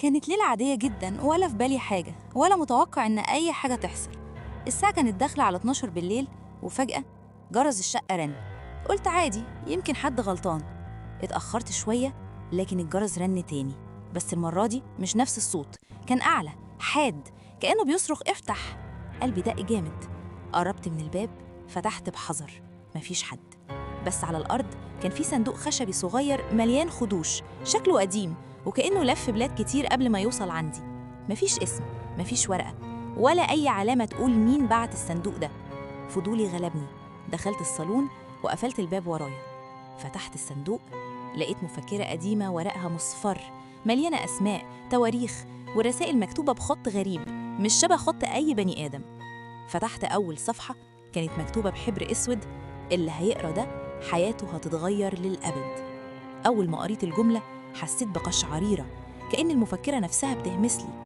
كانت ليلة عادية جدا ولا في بالي حاجة ولا متوقع إن أي حاجة تحصل. الساعة كانت داخلة على 12 بالليل وفجأة جرس الشقة رن. قلت عادي يمكن حد غلطان. اتأخرت شوية لكن الجرس رن تاني، بس المرة دي مش نفس الصوت، كان أعلى حاد كأنه بيصرخ افتح. قلبي دق جامد. قربت من الباب، فتحت بحذر. مفيش حد، بس على الأرض كان في صندوق خشبي صغير مليان خدوش شكله قديم وكأنه لف بلاد كتير قبل ما يوصل عندي. مفيش اسم، مفيش ورقة ولا أي علامة تقول مين بعت الصندوق ده. فضولي غلبني، دخلت الصالون وقفلت الباب ورايا. فتحت الصندوق، لقيت مفكرة قديمة ورقها مصفر مليانة أسماء، تواريخ ورسائل مكتوبة بخط غريب مش شبه خط أي بني آدم. فتحت أول صفحة، كانت مكتوبة بحبر أسود: اللي هيقرأ ده حياته هتتغير للأبد. أول ما قريت الجملة حسيت بقشعريرة، كأن المفكرة نفسها بتهمس لي: